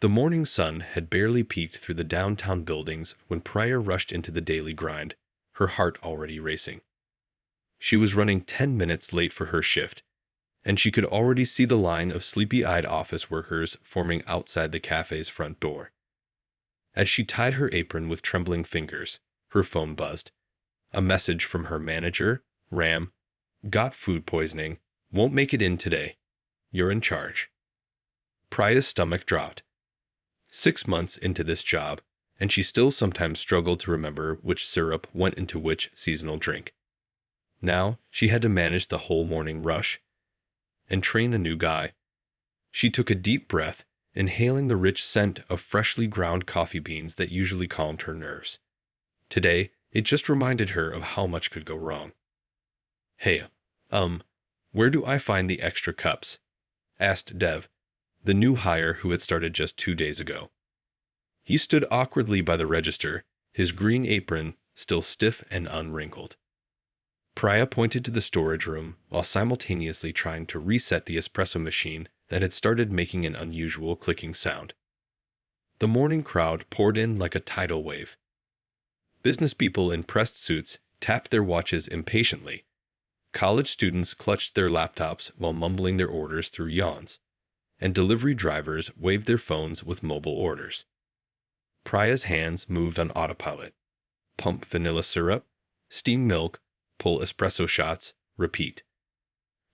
The morning sun had barely peeked through the downtown buildings when Priya rushed into the daily grind, her heart already racing. She was running 10 minutes late for her shift, and she could already see the line of sleepy-eyed office workers forming outside the cafe's front door. As she tied her apron with trembling fingers, her phone buzzed. A message from her manager, Ram. Got food poisoning. Won't make it in today. You're in charge. Priya's stomach dropped. 6 months into this job, and she still sometimes struggled to remember which syrup went into which seasonal drink. Now she had to manage the whole morning rush and train the new guy. She took a deep breath, inhaling the rich scent of freshly ground coffee beans that usually calmed her nerves. Today, it just reminded her of how much could go wrong. Hey, where do I find the extra cups? Asked Dev, the new hire who had started just 2 days ago. He stood awkwardly by the register, his green apron still stiff and unwrinkled. Priya pointed to the storage room while simultaneously trying to reset the espresso machine that had started making an unusual clicking sound. The morning crowd poured in like a tidal wave. Business people in pressed suits tapped their watches impatiently. College students clutched their laptops while mumbling their orders through yawns, and delivery drivers waved their phones with mobile orders. Priya's hands moved on autopilot. Pump vanilla syrup, steam milk, pull espresso shots, repeat.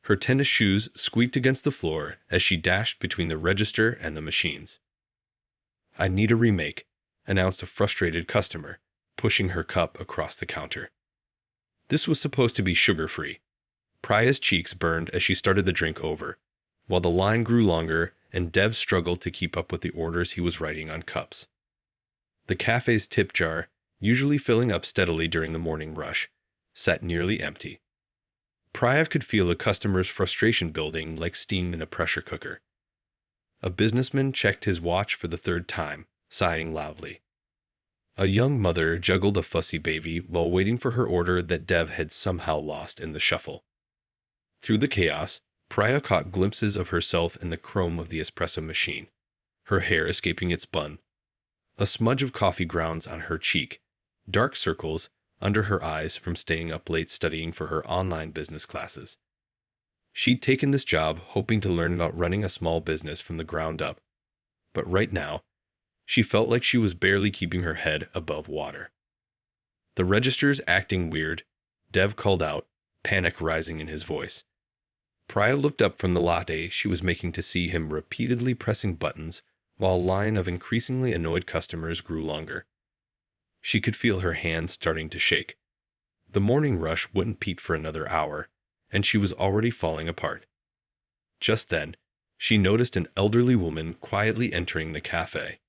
Her tennis shoes squeaked against the floor as she dashed between the register and the machines. I need a remake, announced a frustrated customer, pushing her cup across the counter. This was supposed to be sugar-free. Priya's cheeks burned as she started the drink over, while the line grew longer and Dev struggled to keep up with the orders he was writing on cups. The cafe's tip jar, usually filling up steadily during the morning rush, sat nearly empty. Priya could feel a customer's frustration building like steam in a pressure cooker. A businessman checked his watch for the third time, sighing loudly. A young mother juggled a fussy baby while waiting for her order that Dev had somehow lost in the shuffle. Through the chaos, Priya caught glimpses of herself in the chrome of the espresso machine, her hair escaping its bun, a smudge of coffee grounds on her cheek, dark circles under her eyes from staying up late studying for her online business classes. She'd taken this job hoping to learn about running a small business from the ground up, but right now, she felt like she was barely keeping her head above water. The register's acting weird, Dev called out, panic rising in his voice. Priya looked up from the latte she was making to see him repeatedly pressing buttons while a line of increasingly annoyed customers grew longer. She could feel her hands starting to shake. The morning rush wouldn't peak for another hour, and she was already falling apart. Just then, she noticed an elderly woman quietly entering the cafe.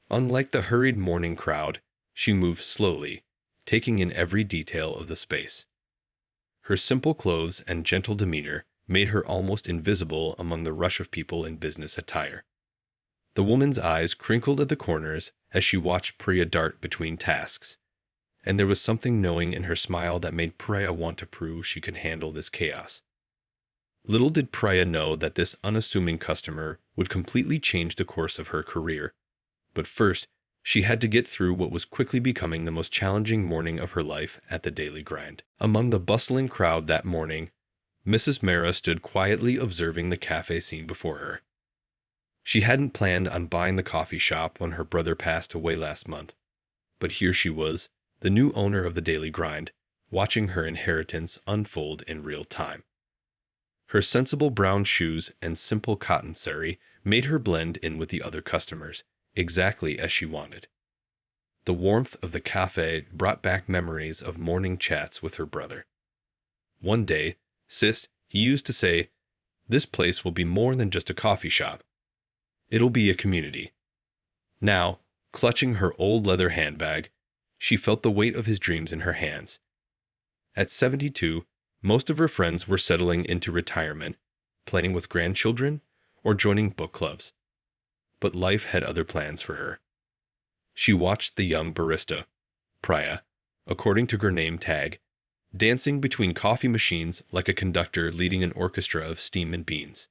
Unlike the hurried morning crowd, she moved slowly, taking in every detail of the space. Her simple clothes and gentle demeanor made her almost invisible among the rush of people in business attire. The woman's eyes crinkled at the corners as she watched Priya dart between tasks, and there was something knowing in her smile that made Priya want to prove she could handle this chaos. Little did Priya know that this unassuming customer would completely change the course of her career, but first, she had to get through what was quickly becoming the most challenging morning of her life at the daily grind. Among the bustling crowd that morning, Mrs. Mehra stood quietly observing the cafe scene before her. She hadn't planned on buying the coffee shop when her brother passed away last month, but here she was, the new owner of the daily grind, watching her inheritance unfold in real time. Her sensible brown shoes and simple cotton sari made her blend in with the other customers, exactly as she wanted. The warmth of the cafe brought back memories of morning chats with her brother. One day, Sis, he used to say, "This place will be more than just a coffee shop. It'll be a community." Now, clutching her old leather handbag, she felt the weight of his dreams in her hands. At 72, most of her friends were settling into retirement, planning with grandchildren, or joining book clubs. But life had other plans for her. She watched the young barista, Priya, according to her name tag, dancing between coffee machines like a conductor leading an orchestra of steam and beans.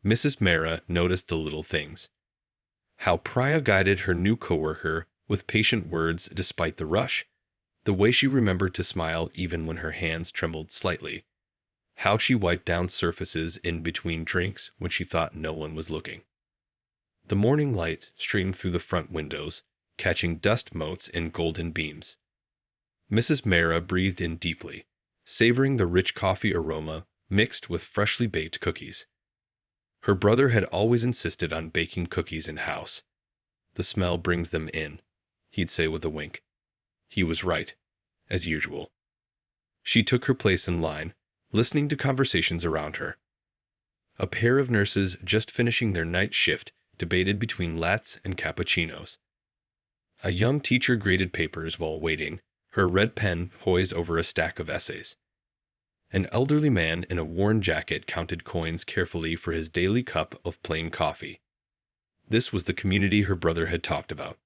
Mrs. Mehra noticed the little things. How Priya guided her new coworker with patient words despite the rush. The way she remembered to smile even when her hands trembled slightly. How she wiped down surfaces in between drinks when she thought no one was looking. The morning light streamed through the front windows, catching dust motes in golden beams. Mrs. Mara breathed in deeply, savoring the rich coffee aroma mixed with freshly baked cookies. Her brother had always insisted on baking cookies in-house. The smell brings them in, he'd say with a wink. He was right, as usual. She took her place in line, listening to conversations around her. A pair of nurses just finishing their night shift debated between lattes and cappuccinos. A young teacher graded papers while waiting, her red pen poised over a stack of essays. An elderly man in a worn jacket counted coins carefully for his daily cup of plain coffee. This was the community her brother had talked about.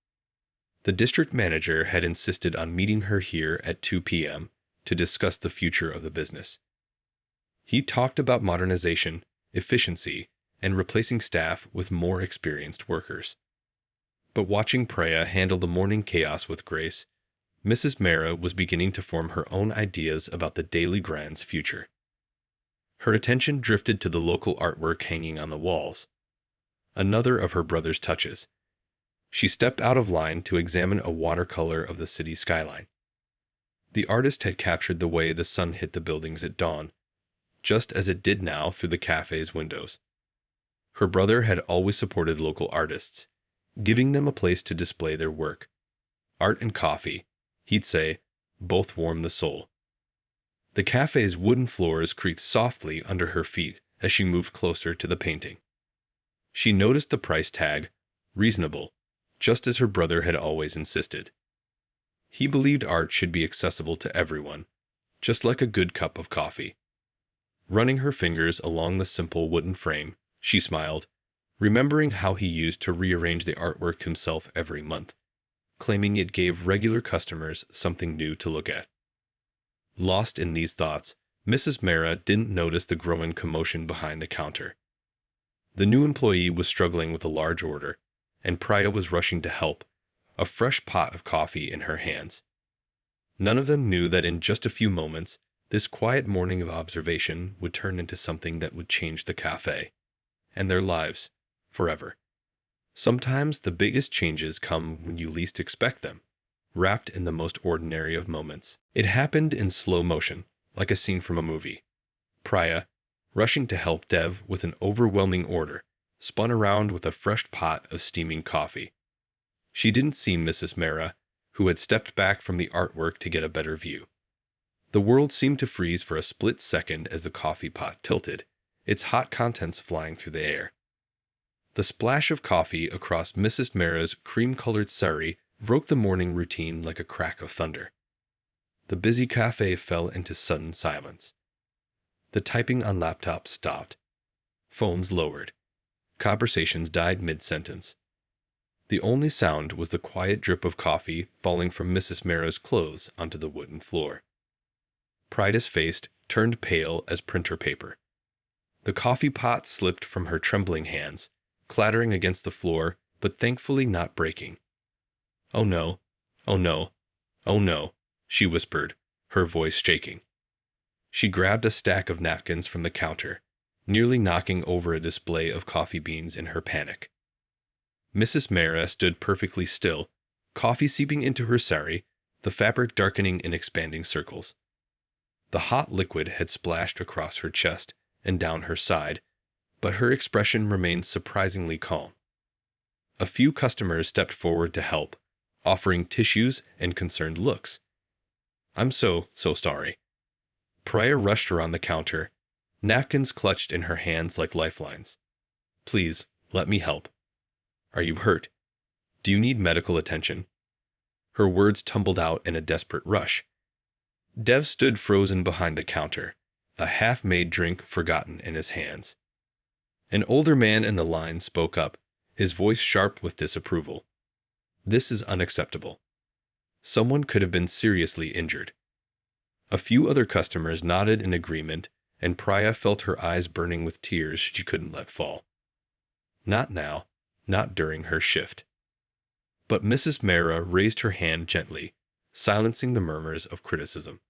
The district manager had insisted on meeting her here at 2 p.m. to discuss the future of the business. He talked about modernization, efficiency, and replacing staff with more experienced workers. But watching Priya handle the morning chaos with grace, Mrs. Mara was beginning to form her own ideas about the Daily Grind's future. Her attention drifted to the local artwork hanging on the walls. Another of her brother's touches. She stepped out of line to examine a watercolor of the city skyline. The artist had captured the way the sun hit the buildings at dawn, just as it did now through the cafe's windows. Her brother had always supported local artists, giving them a place to display their work. Art and coffee, he'd say, both warm the soul. The cafe's wooden floors creaked softly under her feet as she moved closer to the painting. She noticed the price tag, reasonable, just as her brother had always insisted. He believed art should be accessible to everyone, just like a good cup of coffee. Running her fingers along the simple wooden frame, she smiled, remembering how he used to rearrange the artwork himself every month, claiming it gave regular customers something new to look at. Lost in these thoughts, Mrs. Mara didn't notice the growing commotion behind the counter. The new employee was struggling with a large order, and Priya was rushing to help, a fresh pot of coffee in her hands. None of them knew that in just a few moments, this quiet morning of observation would turn into something that would change the cafe, and their lives, forever. Sometimes the biggest changes come when you least expect them, wrapped in the most ordinary of moments. It happened in slow motion, like a scene from a movie. Priya, rushing to help Dev with an overwhelming order, spun around with a fresh pot of steaming coffee. She didn't see Mrs. Mara, who had stepped back from the artwork to get a better view. The world seemed to freeze for a split second as the coffee pot tilted, its hot contents flying through the air. The splash of coffee across Mrs. Mara's cream-colored sari broke the morning routine like a crack of thunder. The busy cafe fell into sudden silence. The typing on laptops stopped. Phones lowered. Conversations died mid-sentence. The only sound was the quiet drip of coffee falling from Mrs. Mara's clothes onto the wooden floor. Priya's face turned pale as printer paper. The coffee pot slipped from her trembling hands, clattering against the floor, but thankfully not breaking. "Oh no, oh no, oh no," she whispered, her voice shaking. She grabbed a stack of napkins from the counter, nearly knocking over a display of coffee beans in her panic. Mrs. Mara stood perfectly still, coffee seeping into her sari, the fabric darkening in expanding circles. The hot liquid had splashed across her chest and down her side, but her expression remained surprisingly calm. A few customers stepped forward to help, offering tissues and concerned looks. "I'm so sorry." Priya rushed around the counter, napkins clutched in her hands like lifelines. "Please, let me help. Are you hurt? Do you need medical attention?" Her words tumbled out in a desperate rush. Dev stood frozen behind the counter, a half-made drink forgotten in his hands. An older man in the line spoke up, his voice sharp with disapproval. "This is unacceptable. Someone could have been seriously injured." A few other customers nodded in agreement, and Priya felt her eyes burning with tears she couldn't let fall. Not now, not during her shift. But Mrs. Mara raised her hand gently, silencing the murmurs of criticism.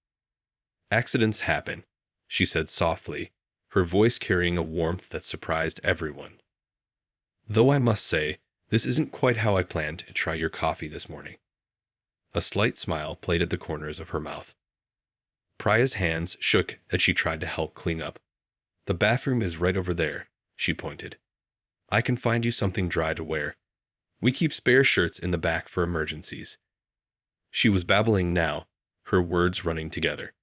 "Accidents happen," she said softly, her voice carrying a warmth that surprised everyone. "Though I must say, this isn't quite how I planned to try your coffee this morning." A slight smile played at the corners of her mouth. Priya's hands shook as she tried to help clean up. "The bathroom is right over there," she pointed. "I can find you something dry to wear. We keep spare shirts in the back for emergencies." She was babbling now, her words running together.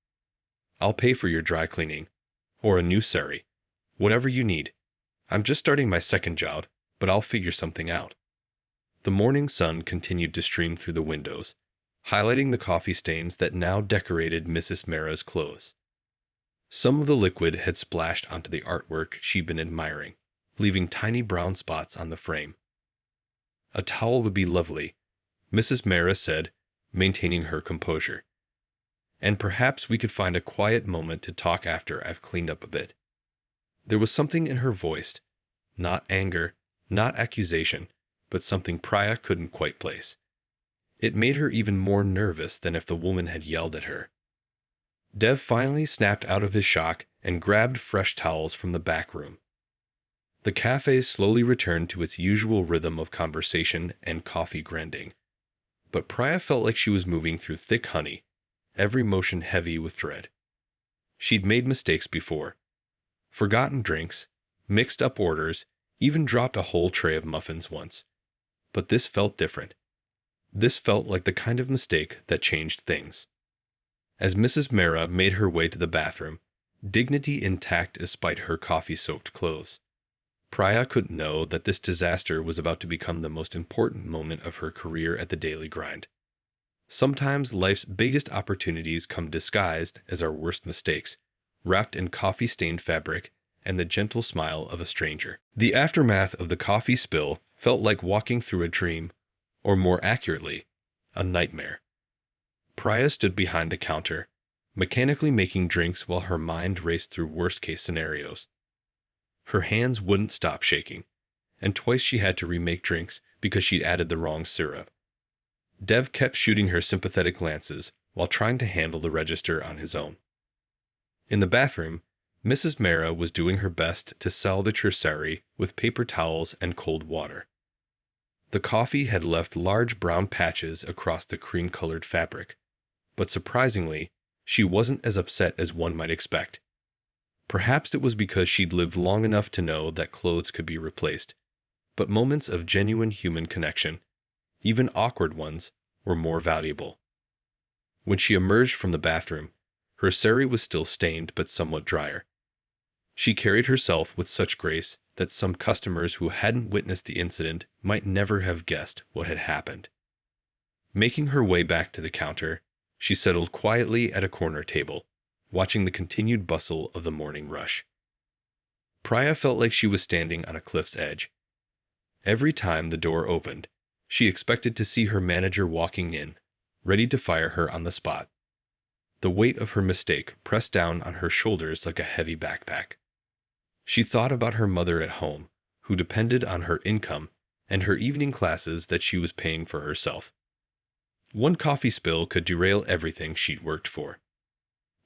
"I'll pay for your dry cleaning, or a new sari, whatever you need. I'm just starting my second job, but I'll figure something out." The morning sun continued to stream through the windows, highlighting the coffee stains that now decorated Mrs. Mara's clothes. Some of the liquid had splashed onto the artwork she'd been admiring, leaving tiny brown spots on the frame. "A towel would be lovely," Mrs. Mara said, maintaining her composure. "And perhaps we could find a quiet moment to talk after I've cleaned up a bit." There was something in her voice, not anger, not accusation, but something Priya couldn't quite place. It made her even more nervous than if the woman had yelled at her. Dev finally snapped out of his shock and grabbed fresh towels from the back room. The cafe slowly returned to its usual rhythm of conversation and coffee grinding. But Priya felt like she was moving through thick honey, every motion heavy with dread. She'd made mistakes before. Forgotten drinks, mixed up orders, even dropped a whole tray of muffins once. But this felt different. This felt like the kind of mistake that changed things. As Mrs. Mara made her way to the bathroom, dignity intact despite her coffee-soaked clothes, Priya couldn't know that this disaster was about to become the most important moment of her career at the daily grind. Sometimes life's biggest opportunities come disguised as our worst mistakes, wrapped in coffee-stained fabric and the gentle smile of a stranger. The aftermath of the coffee spill felt like walking through a dream, or more accurately, a nightmare. Priya stood behind the counter, mechanically making drinks while her mind raced through worst-case scenarios. Her hands wouldn't stop shaking, and twice she had to remake drinks because she'd added the wrong syrup. Dev kept shooting her sympathetic glances while trying to handle the register on his own. In the bathroom, Mrs. Mara was doing her best to salvage her sari with paper towels and cold water. The coffee had left large brown patches across the cream-colored fabric, but surprisingly, she wasn't as upset as one might expect. Perhaps it was because she'd lived long enough to know that clothes could be replaced, but moments of genuine human connection, even awkward ones, were more valuable. When she emerged from the bathroom, her sari was still stained but somewhat drier. She carried herself with such grace that some customers who hadn't witnessed the incident might never have guessed what had happened. Making her way back to the counter, she settled quietly at a corner table, watching the continued bustle of the morning rush. Priya felt like she was standing on a cliff's edge. Every time the door opened, she expected to see her manager walking in, ready to fire her on the spot. The weight of her mistake pressed down on her shoulders like a heavy backpack. She thought about her mother at home, who depended on her income, and her evening classes that she was paying for herself. One coffee spill could derail everything she'd worked for.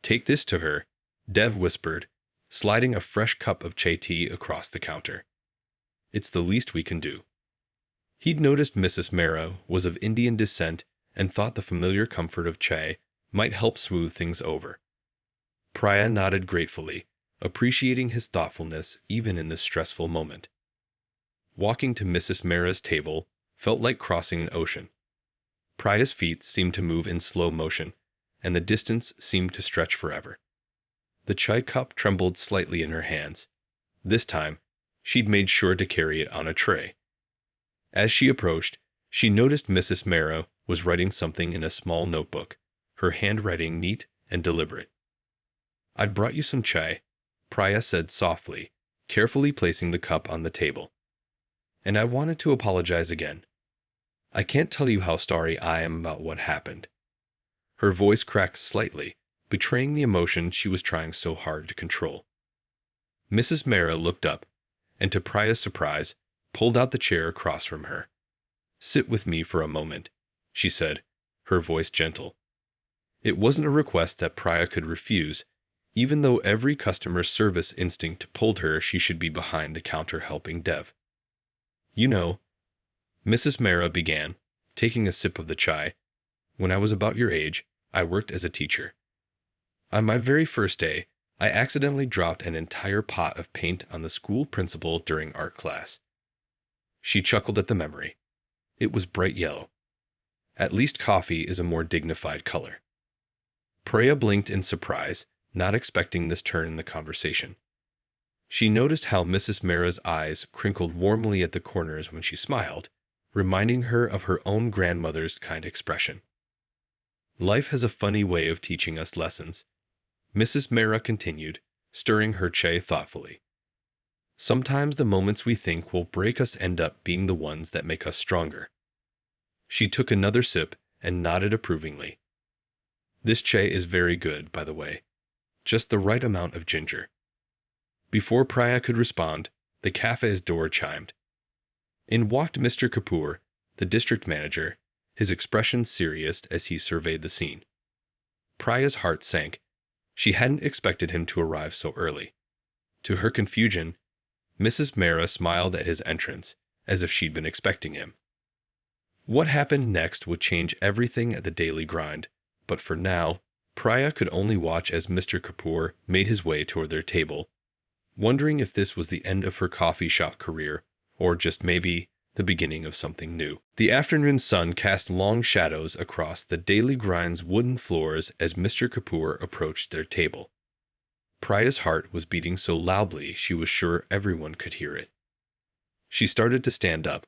"Take this to her," Dev whispered, sliding a fresh cup of chai tea across the counter. "It's the least we can do." He'd noticed Mrs. Mara was of Indian descent and thought the familiar comfort of chai might help smooth things over. Priya nodded gratefully, appreciating his thoughtfulness even in this stressful moment. Walking to Mrs. Mara's table felt like crossing an ocean. Priya's feet seemed to move in slow motion, and the distance seemed to stretch forever. The chai cup trembled slightly in her hands. This time, she'd made sure to carry it on a tray. As she approached, she noticed Mrs. Mara was writing something in a small notebook, her handwriting neat and deliberate. "I'd brought you some chai," Priya said softly, carefully placing the cup on the table. "And I wanted to apologize again. I can't tell you how sorry I am about what happened." Her voice cracked slightly, betraying the emotion she was trying so hard to control. Mrs. Mara looked up, and to Priya's surprise, pulled out the chair across from her. "Sit with me for a moment," she said, her voice gentle. It wasn't a request that Priya could refuse, even though every customer service instinct told her she should be behind the counter helping Dev. "You know," Mrs. Mehra began, taking a sip of the chai, "when I was about your age, I worked as a teacher. On my very first day, I accidentally dropped an entire pot of paint on the school principal during art class." She chuckled at the memory. It was bright yellow. At least coffee is a more dignified color. Priya blinked in surprise, not expecting this turn in the conversation. She noticed how Mrs. Mehra's eyes crinkled warmly at the corners when she smiled, reminding her of her own grandmother's kind expression. "Life has a funny way of teaching us lessons," Mrs. Mehra continued, stirring her chai thoughtfully. "Sometimes the moments we think will break us end up being the ones that make us stronger." She took another sip and nodded approvingly. "This chai is very good, by the way. Just the right amount of ginger." Before Priya could respond, the cafe's door chimed. In walked Mr. Kapoor, the district manager, his expression serious as he surveyed the scene. Priya's heart sank. She hadn't expected him to arrive so early. To her confusion, Mrs. Mehra smiled at his entrance, as if she'd been expecting him. What happened next would change everything at the daily grind, but for now, Priya could only watch as Mr. Kapoor made his way toward their table, wondering if this was the end of her coffee shop career, or just maybe the beginning of something new. The afternoon sun cast long shadows across the daily grind's wooden floors as Mr. Kapoor approached their table. Priya's heart was beating so loudly she was sure everyone could hear it. She started to stand up,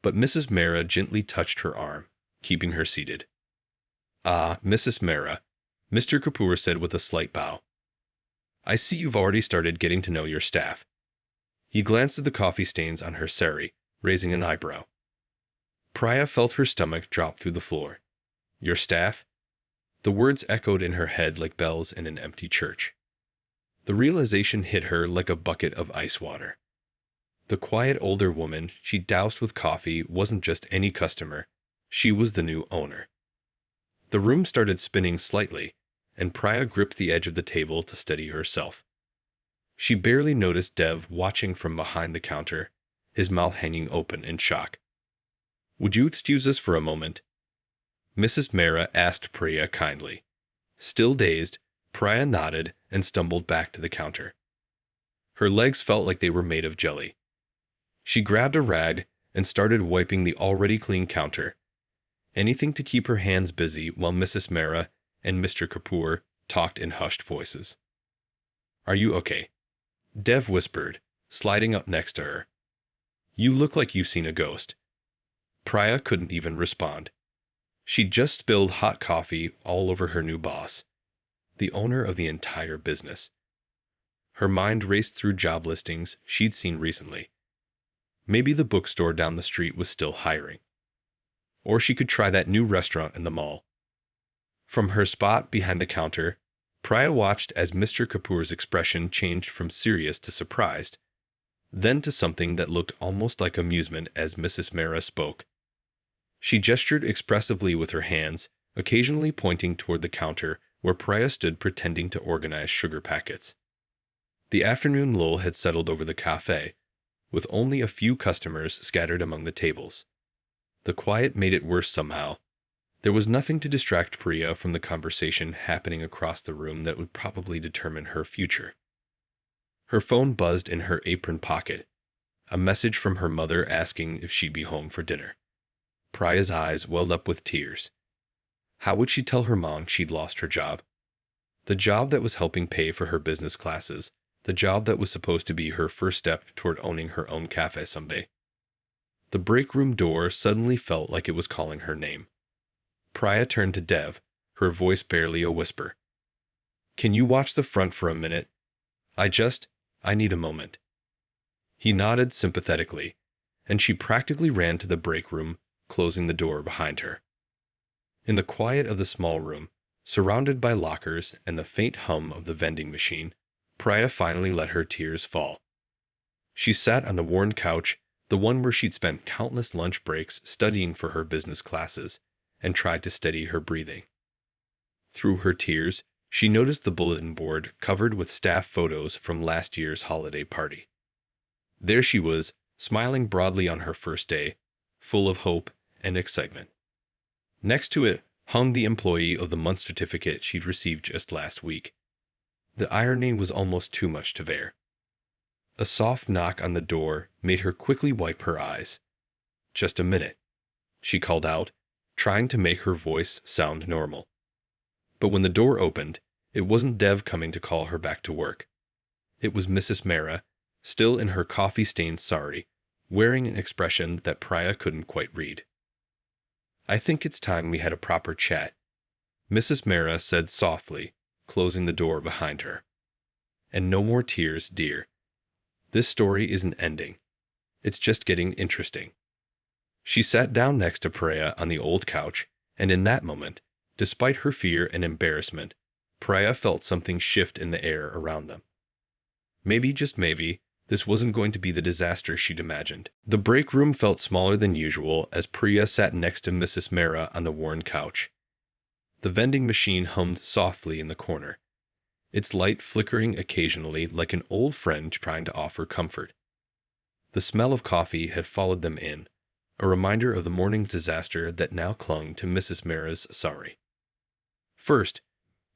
but Mrs. Mehra gently touched her arm, keeping her seated. "Ah, Mrs. Mehra," Mr. Kapoor said with a slight bow. "I see you've already started getting to know your staff." He glanced at the coffee stains on her sari, raising an eyebrow. Priya felt her stomach drop through the floor. "Your staff?" The words echoed in her head like bells in an empty church. The realization hit her like a bucket of ice water. The quiet older woman she doused with coffee wasn't just any customer, she was the new owner. The room started spinning slightly, and Priya gripped the edge of the table to steady herself. She barely noticed Dev watching from behind the counter, his mouth hanging open in shock. "Would you excuse us for a moment?" Mrs. Mehra asked Priya kindly. Still dazed, Priya nodded and stumbled back to the counter. Her legs felt like they were made of jelly. She grabbed a rag and started wiping the already clean counter, anything to keep her hands busy while Mrs. Mehra and Mr. Kapoor talked in hushed voices. "Are you okay?" Dev whispered, sliding up next to her. "You look like you've seen a ghost." Priya couldn't even respond. She'd just spilled hot coffee all over her new boss, the owner of the entire business. Her mind raced through job listings she'd seen recently. Maybe the bookstore down the street was still hiring. Or she could try that new restaurant in the mall. From her spot behind the counter, Priya watched as Mr. Kapoor's expression changed from serious to surprised, then to something that looked almost like amusement as Mrs. Mehra spoke. She gestured expressively with her hands, occasionally pointing toward the counter where Priya stood pretending to organize sugar packets. The afternoon lull had settled over the cafe, with only a few customers scattered among the tables. The quiet made it worse somehow. There was nothing to distract Priya from the conversation happening across the room that would probably determine her future. Her phone buzzed in her apron pocket, a message from her mother asking if she'd be home for dinner. Priya's eyes welled up with tears. How would she tell her mom she'd lost her job? The job that was helping pay for her business classes, the job that was supposed to be her first step toward owning her own cafe someday. The break room door suddenly felt like it was calling her name. Priya turned to Dev, her voice barely a whisper. "Can you watch the front for a minute? I need a moment." He nodded sympathetically, and she practically ran to the break room, closing the door behind her. In the quiet of the small room, surrounded by lockers and the faint hum of the vending machine, Priya finally let her tears fall. She sat on the worn couch, the one where she'd spent countless lunch breaks studying for her business classes and tried to steady her breathing. Through her tears, she noticed the bulletin board covered with staff photos from last year's holiday party. There she was, smiling broadly on her first day, full of hope and excitement. Next to it hung the Employee of the Month certificate she'd received just last week. The irony was almost too much to bear. A soft knock on the door made her quickly wipe her eyes. "Just a minute," she called out, trying to make her voice sound normal. But when the door opened, it wasn't Dev coming to call her back to work. It was Mrs. Mara, still in her coffee-stained sari, wearing an expression that Priya couldn't quite read. "I think it's time we had a proper chat," Mrs. Mara said softly, closing the door behind her. "And no more tears, dear. This story isn't ending. It's just getting interesting." She sat down next to Priya on the old couch, and in that moment, despite her fear and embarrassment, Priya felt something shift in the air around them. Maybe, just maybe, this wasn't going to be the disaster she'd imagined. The break room felt smaller than usual as Priya sat next to Mrs. Mara on the worn couch. The vending machine hummed softly in the corner, its light flickering occasionally like an old friend trying to offer comfort. The smell of coffee had followed them in, a reminder of the morning's disaster that now clung to Mrs. Mara's sari. First,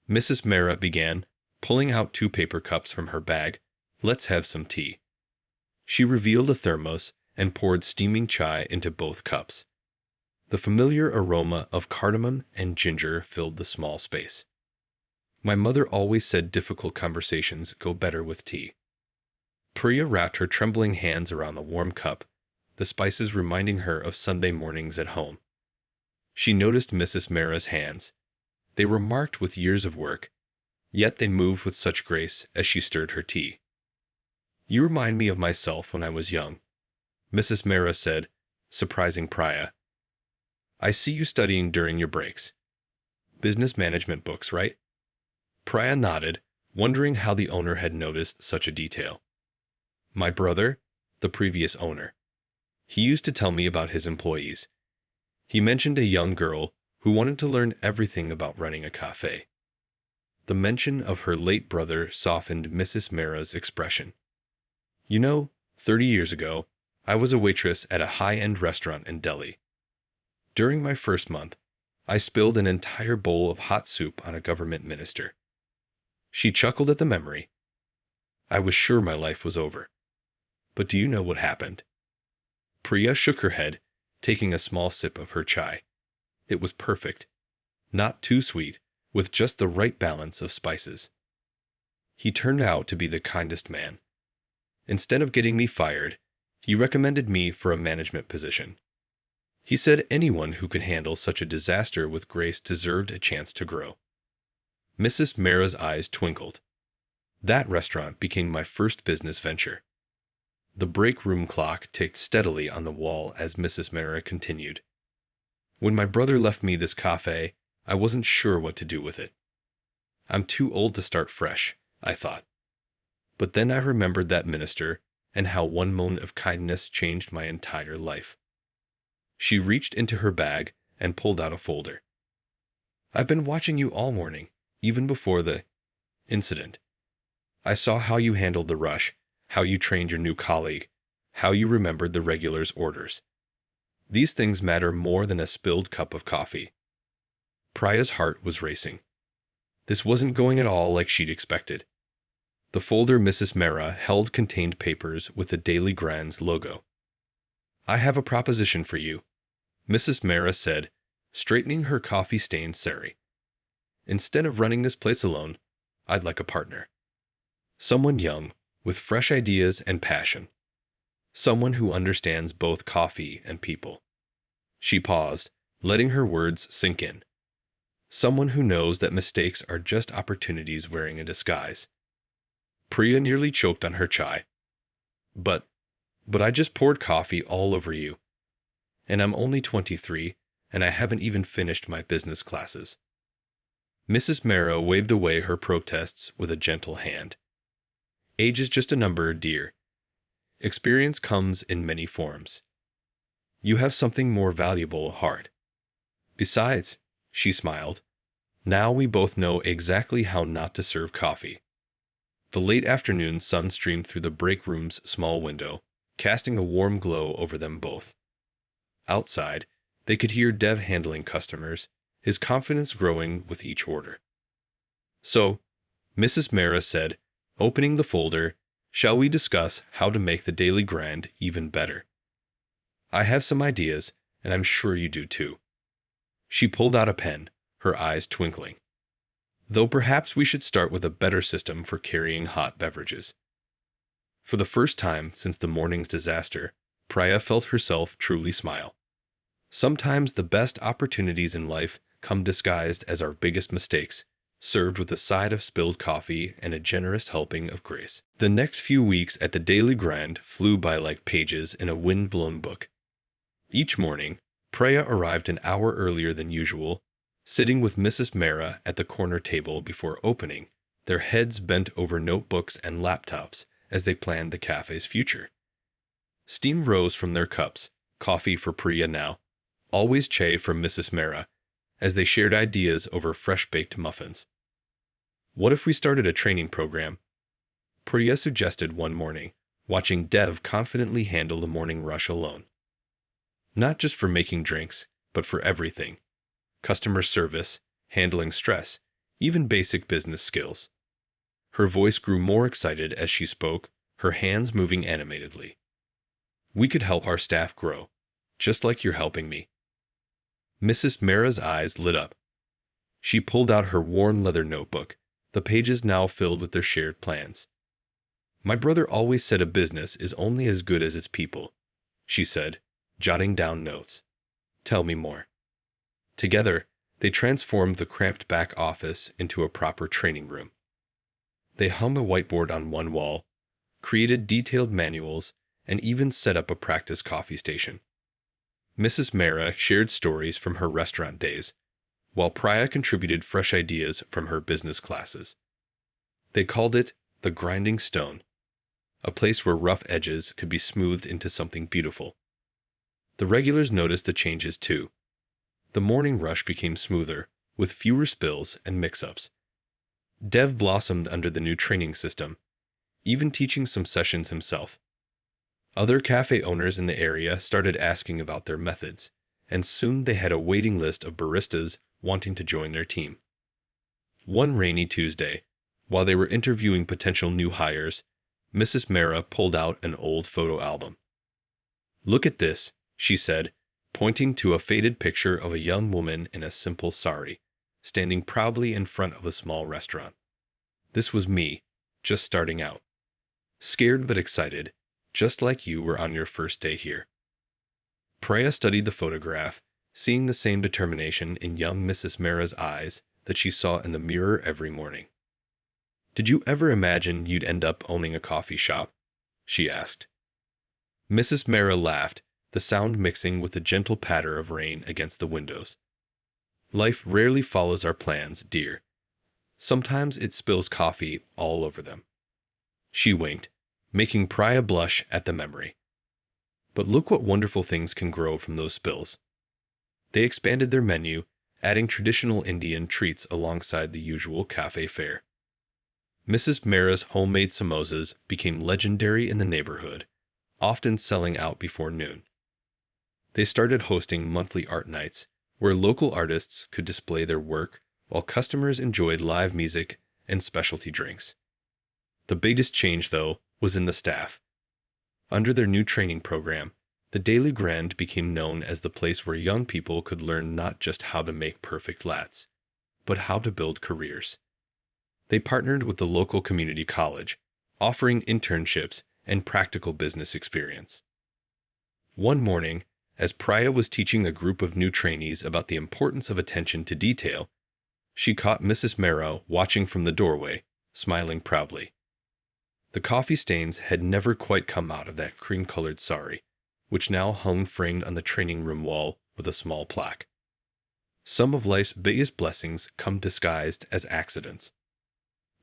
Mrs. Mara began, pulling out 2 paper cups from her bag. "Let's have some tea." She revealed a thermos and poured steaming chai into both cups. The familiar aroma of cardamom and ginger filled the small space. "My mother always said difficult conversations go better with tea." Priya wrapped her trembling hands around the warm cup, the spices reminding her of Sunday mornings at home. She noticed Mrs. Mara's hands. They were marked with years of work, yet they moved with such grace as she stirred her tea. "You remind me of myself when I was young," Mrs. Mara said, surprising Priya. "I see you studying during your breaks. Business management books, right?" Priya nodded, wondering how the owner had noticed such a detail. "My brother, the previous owner. He used to tell me about his employees. He mentioned a young girl who wanted to learn everything about running a cafe." The mention of her late brother softened Mrs. Mara's expression. "You know, 30 years ago, I was a waitress at a high-end restaurant in Delhi. During my first month, I spilled an entire bowl of hot soup on a government minister." She chuckled at the memory. "I was sure my life was over. But do you know what happened?" Priya shook her head, taking a small sip of her chai. It was perfect. Not too sweet, with just the right balance of spices. "He turned out to be the kindest man. Instead of getting me fired, he recommended me for a management position. He said anyone who could handle such a disaster with grace deserved a chance to grow." Mrs. Mara's eyes twinkled. "That restaurant became my first business venture." The break room clock ticked steadily on the wall as Mrs. Mara continued. "When my brother left me this cafe, I wasn't sure what to do with it. I'm too old to start fresh, I thought. But then I remembered that minister and how one moment of kindness changed my entire life." She reached into her bag and pulled out a folder. "I've been watching you all morning, even before the incident. I saw how you handled the rush, how you trained your new colleague, how you remembered the regulars' orders. These things matter more than a spilled cup of coffee." Priya's heart was racing. This wasn't going at all like she'd expected. The folder Mrs. Mara held contained papers with the Daily Grind's logo. "I have a proposition for you," Mrs. Mara said, straightening her coffee-stained sari. "Instead of running this place alone, I'd like a partner. Someone young, with fresh ideas and passion. Someone who understands both coffee and people." She paused, letting her words sink in. "Someone who knows that mistakes are just opportunities wearing a disguise." Priya nearly choked on her chai. But I just poured coffee all over you. And I'm only 23, and I haven't even finished my business classes." Mrs. Mara waved away her protests with a gentle hand. "Age is just a number, dear. Experience comes in many forms. You have something more valuable at heart. Besides, she smiled, now we both know exactly how not to serve coffee. The late afternoon sun streamed through the break room's small window, casting a warm glow over them both. Outside, they could hear Dev handling customers, his confidence growing with each order. So, Mrs. Mara said, opening the folder, shall we discuss how to make the daily grind even better? I have some ideas, and I'm sure you do too. She pulled out a pen, her eyes twinkling. Though perhaps we should start with a better system for carrying hot beverages. For the first time since the morning's disaster, Priya felt herself truly smile. Sometimes the best opportunities in life come disguised as our biggest mistakes, served with a side of spilled coffee and a generous helping of grace. The next few weeks at the daily grind flew by like pages in a wind-blown book. Each morning, Priya arrived an hour earlier than usual, sitting with Mrs. Mara at the corner table before opening, their heads bent over notebooks and laptops as they planned the cafe's future. Steam rose from their cups, coffee for Priya now, always chai from Mrs. Mara, as they shared ideas over fresh-baked muffins. What if we started a training program? Priya suggested one morning, watching Dev confidently handle the morning rush alone. Not just for making drinks, but for everything. Customer service, handling stress, even basic business skills. Her voice grew more excited as she spoke, her hands moving animatedly. We could help our staff grow, just like you're helping me. Mrs. Mara's eyes lit up. She pulled out her worn leather notebook, the pages now filled with their shared plans. My brother always said a business is only as good as its people, she said, jotting down notes. Tell me more. Together, they transformed the cramped back office into a proper training room. They hung a whiteboard on one wall, created detailed manuals, and even set up a practice coffee station. Mrs. Mara shared stories from her restaurant days, while Priya contributed fresh ideas from her business classes. They called it the grinding stone, a place where rough edges could be smoothed into something beautiful. The regulars noticed the changes too. The morning rush became smoother, with fewer spills and mix-ups. Dev blossomed under the new training system, even teaching some sessions himself. Other cafe owners in the area started asking about their methods, and soon they had a waiting list of baristas wanting to join their team. One rainy Tuesday, while they were interviewing potential new hires, Mrs. Mara pulled out an old photo album. Look at this, she said, pointing to a faded picture of a young woman in a simple sari, standing proudly in front of a small restaurant. This was me, just starting out. Scared but excited, just like you were on your first day here. Priya studied the photograph, seeing the same determination in young Mrs. Mara's eyes that she saw in the mirror every morning. Did you ever imagine you'd end up owning a coffee shop? She asked. Mrs. Mara laughed, the sound mixing with the gentle patter of rain against the windows. Life rarely follows our plans, dear. Sometimes it spills coffee all over them. She winked, making Priya blush at the memory. But look what wonderful things can grow from those spills. They expanded their menu, adding traditional Indian treats alongside the usual cafe fare. Mrs. Mara's homemade samosas became legendary in the neighborhood, often selling out before noon. They started hosting monthly art nights, where local artists could display their work while customers enjoyed live music and specialty drinks. The biggest change, though, was in the staff. Under their new training program, the Daily Grind became known as the place where young people could learn not just how to make perfect lattes, but how to build careers. They partnered with the local community college, offering internships and practical business experience. One morning, as Priya was teaching a group of new trainees about the importance of attention to detail, she caught Mrs. Mara watching from the doorway, smiling proudly. The coffee stains had never quite come out of that cream-colored sari, which now hung framed on the training room wall with a small plaque. Some of life's biggest blessings come disguised as accidents.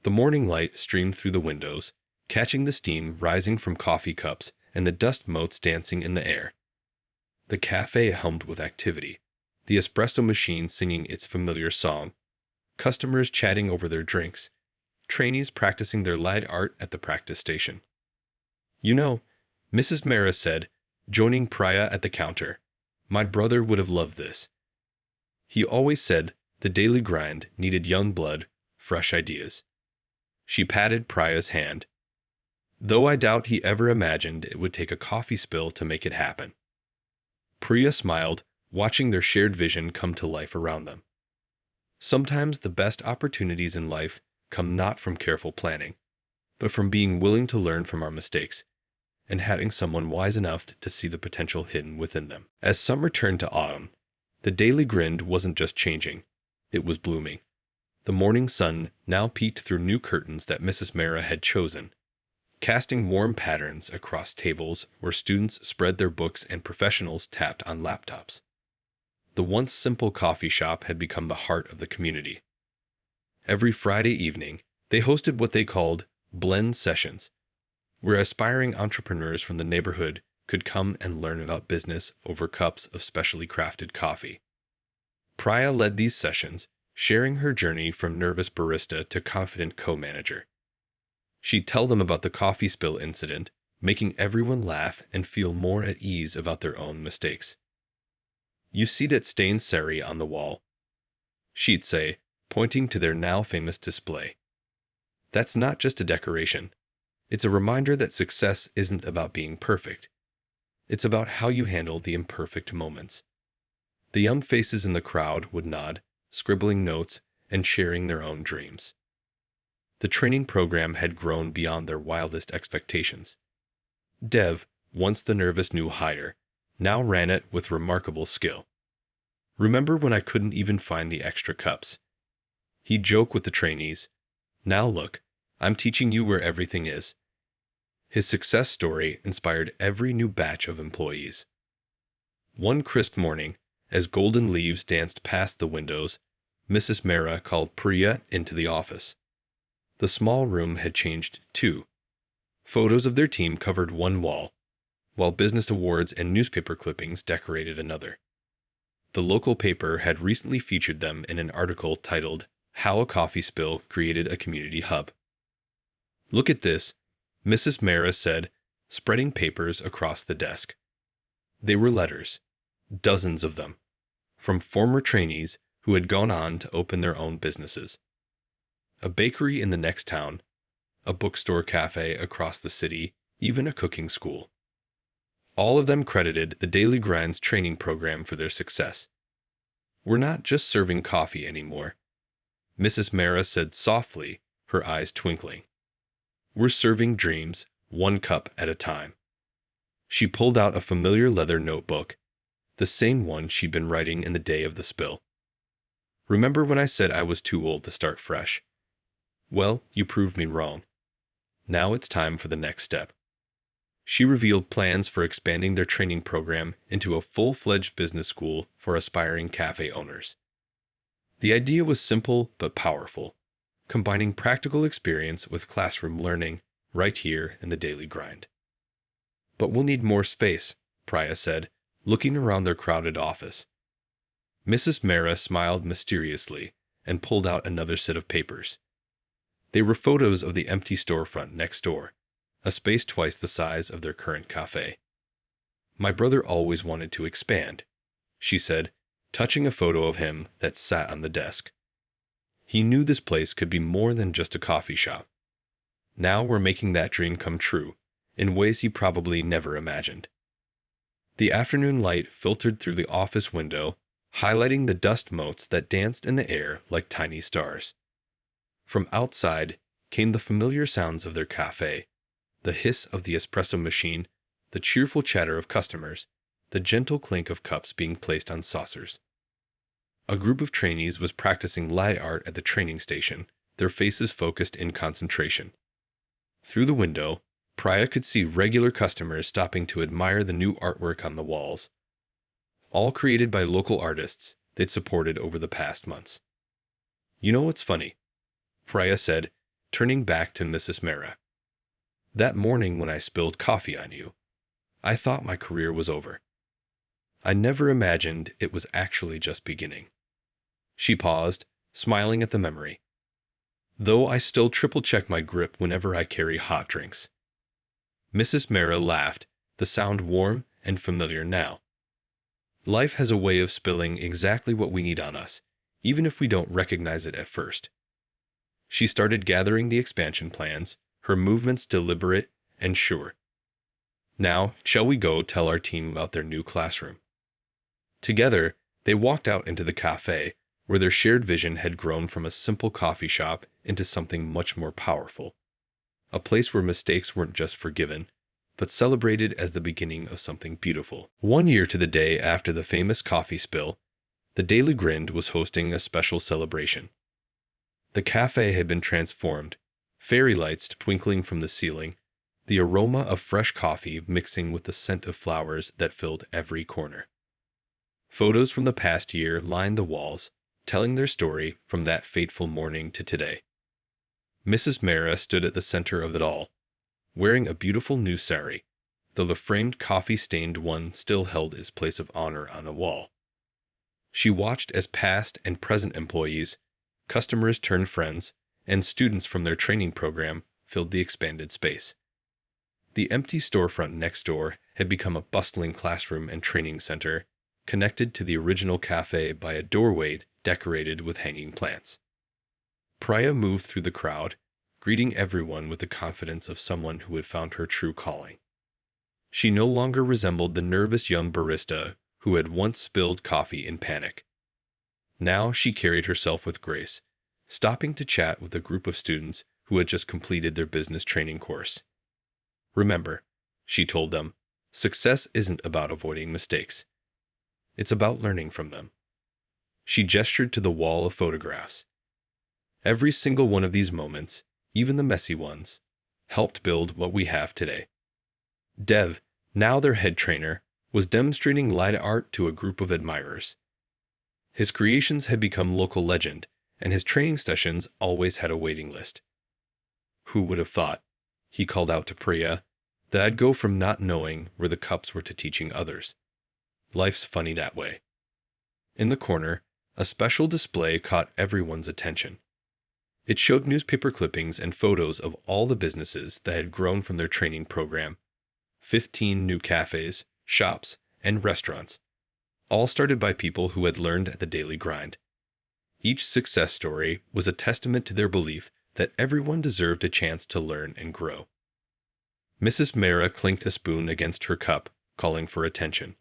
The morning light streamed through the windows, catching the steam rising from coffee cups and the dust motes dancing in the air. The cafe hummed with activity, the espresso machine singing its familiar song, customers chatting over their drinks, trainees practicing their light art at the practice station. "You know," Mrs. Mara said, joining Priya at the counter, "my brother would have loved this. He always said the daily grind needed young blood, fresh ideas." She patted Priya's hand. "Though I doubt he ever imagined it would take a coffee spill to make it happen." Priya smiled, watching their shared vision come to life around them. Sometimes the best opportunities in life come not from careful planning, but from being willing to learn from our mistakes and having someone wise enough to see the potential hidden within them. As summer turned to autumn, the daily grind wasn't just changing, it was blooming. The morning sun now peeked through new curtains that Mrs. Mara had chosen, casting warm patterns across tables where students spread their books and professionals tapped on laptops. The once simple coffee shop had become the heart of the community. Every Friday evening, they hosted what they called blend sessions, where aspiring entrepreneurs from the neighborhood could come and learn about business over cups of specially crafted coffee. Priya led these sessions, sharing her journey from nervous barista to confident co-manager. She'd tell them about the coffee spill incident, making everyone laugh and feel more at ease about their own mistakes. "You see that stained sari on the wall?" she'd say, pointing to their now famous display. "That's not just a decoration. It's a reminder that success isn't about being perfect. It's about how you handle the imperfect moments." The young faces in the crowd would nod, scribbling notes and sharing their own dreams. The training program had grown beyond their wildest expectations. Dev, once the nervous new hire, now ran it with remarkable skill. "Remember when I couldn't even find the extra cups?" He'd joke with the trainees. "Now look, I'm teaching you where everything is." His success story inspired every new batch of employees. One crisp morning, as golden leaves danced past the windows, Mrs. Mara called Priya into the office. The small room had changed too. Photos of their team covered one wall, while business awards and newspaper clippings decorated another. The local paper had recently featured them in an article titled "How a Coffee Spill Created a Community Hub." "Look at this," Mrs. Mara said, spreading papers across the desk. They were letters, dozens of them, from former trainees who had gone on to open their own businesses. A bakery in the next town, a bookstore cafe across the city, even a cooking school. All of them credited the Daily Grind's training program for their success. "We're not just serving coffee anymore," Mrs. Mara said softly, her eyes twinkling. "We're serving dreams, one cup at a time." She pulled out a familiar leather notebook, the same one she'd been writing in the day of the spill. "Remember when I said I was too old to start fresh? Well, you proved me wrong. Now it's time for the next step." She revealed plans for expanding their training program into a full-fledged business school for aspiring cafe owners. The idea was simple but powerful, combining practical experience with classroom learning right here in the daily grind. "But we'll need more space," Priya said, looking around their crowded office. Mrs. Mara smiled mysteriously and pulled out another set of papers. They were photos of the empty storefront next door, a space twice the size of their current cafe. "My brother always wanted to expand," she said, touching a photo of him that sat on the desk. "He knew this place could be more than just a coffee shop. Now we're making that dream come true, in ways he probably never imagined." The afternoon light filtered through the office window, highlighting the dust motes that danced in the air like tiny stars. From outside came the familiar sounds of their cafe, the hiss of the espresso machine, the cheerful chatter of customers, the gentle clink of cups being placed on saucers. A group of trainees was practicing light art at the training station, their faces focused in concentration. Through the window, Priya could see regular customers stopping to admire the new artwork on the walls, all created by local artists they'd supported over the past months. "You know what's funny?" Priya said, turning back to Mrs. Mara. "That morning when I spilled coffee on you, I thought my career was over. I never imagined it was actually just beginning." She paused, smiling at the memory. "Though I still triple-check my grip whenever I carry hot drinks." Mrs. Mara laughed, the sound warm and familiar now. "Life has a way of spilling exactly what we need on us, even if we don't recognize it at first." She started gathering the expansion plans, her movements deliberate and sure. "Now, shall we go tell our team about their new classroom?" Together, they walked out into the cafe, where their shared vision had grown from a simple coffee shop into something much more powerful. A place where mistakes weren't just forgiven, but celebrated as the beginning of something beautiful. 1 year to the day after the famous coffee spill, the Daily Grind was hosting a special celebration. The cafe had been transformed, fairy lights twinkling from the ceiling, the aroma of fresh coffee mixing with the scent of flowers that filled every corner. Photos from the past year lined the walls, telling their story from that fateful morning to today. Mrs. Mara stood at the center of it all, wearing a beautiful new sari, though the framed coffee-stained one still held its place of honor on a wall. She watched as past and present employees, customers turned friends, and students from their training program filled the expanded space. The empty storefront next door had become a bustling classroom and training center, connected to the original cafe by a doorway decorated with hanging plants. Priya moved through the crowd, greeting everyone with the confidence of someone who had found her true calling. She no longer resembled the nervous young barista who had once spilled coffee in panic. Now she carried herself with grace, stopping to chat with a group of students who had just completed their business training course. "Remember," she told them, "success isn't about avoiding mistakes. It's about learning from them." She gestured to the wall of photographs. Every single one of these moments, even the messy ones, helped build what we have today. Dev, now their head trainer, was demonstrating light art to a group of admirers. His creations had become local legend, and his training sessions always had a waiting list. "Who would have thought," he called out to Priya, "that I'd go from not knowing where the cups were to teaching others? Life's funny that way." In the corner, a special display caught everyone's attention. It showed newspaper clippings and photos of all the businesses that had grown from their training program. 15 new cafes, shops, and restaurants, all started by people who had learned at the Daily Grind. Each success story was a testament to their belief that everyone deserved a chance to learn and grow. Mrs. Mara clinked a spoon against her cup, calling for attention.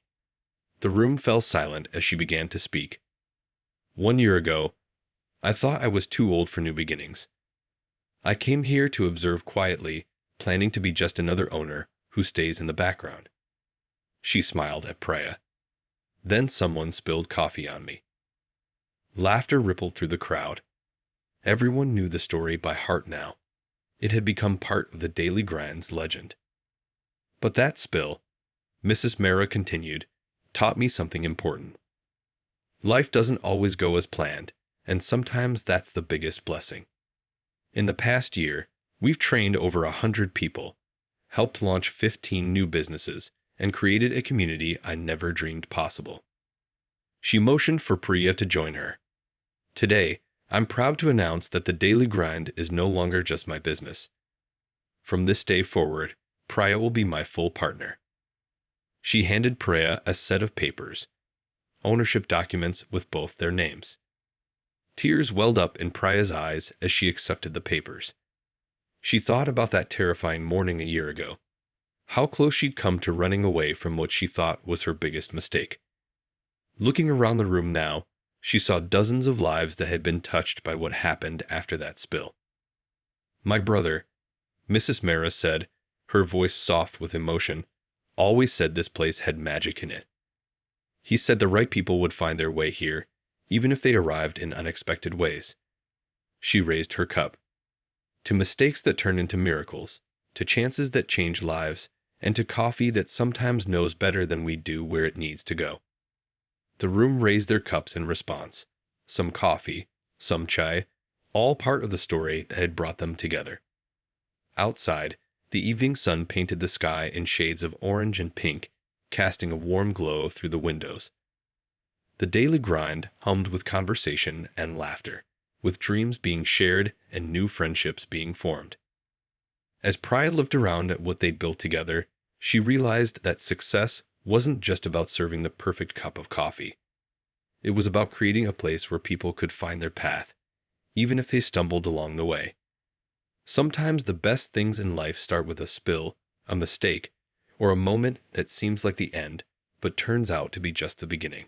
The room fell silent as she began to speak. "1 year ago, I thought I was too old for new beginnings. I came here to observe quietly, planning to be just another owner who stays in the background." She smiled at Priya. "Then someone spilled coffee on me." Laughter rippled through the crowd. Everyone knew the story by heart now. It had become part of the Daily Grind's legend. "But that spill," Mrs. Mara continued, "taught me something important. Life doesn't always go as planned, and sometimes that's the biggest blessing. In the past year, we've trained over 100 people, helped launch 15 new businesses, and created a community I never dreamed possible." She motioned for Priya to join her. "Today, I'm proud to announce that the Daily Grind is no longer just my business. From this day forward, Priya will be my full partner." She handed Priya a set of papers, ownership documents with both their names. Tears welled up in Priya's eyes as she accepted the papers. She thought about that terrifying morning a year ago, how close she'd come to running away from what she thought was her biggest mistake. Looking around the room now, she saw dozens of lives that had been touched by what happened after that spill. "My brother," Mrs. Mara said, her voice soft with emotion, "always said this place had magic in it. He said the right people would find their way here, even if they arrived in unexpected ways." She raised her cup. "To mistakes that turn into miracles, to chances that change lives, and to coffee that sometimes knows better than we do where it needs to go." The room raised their cups in response. Some coffee, some chai, all part of the story that had brought them together. Outside, The evening sun painted the sky in shades of orange and pink, casting a warm glow through the windows. The daily grind hummed with conversation and laughter, with dreams being shared and new friendships being formed. As Priya looked around at what they'd built together, she realized that success wasn't just about serving the perfect cup of coffee. It was about creating a place where people could find their path, even if they stumbled along the way. Sometimes the best things in life start with a spill, a mistake, or a moment that seems like the end, but turns out to be just the beginning.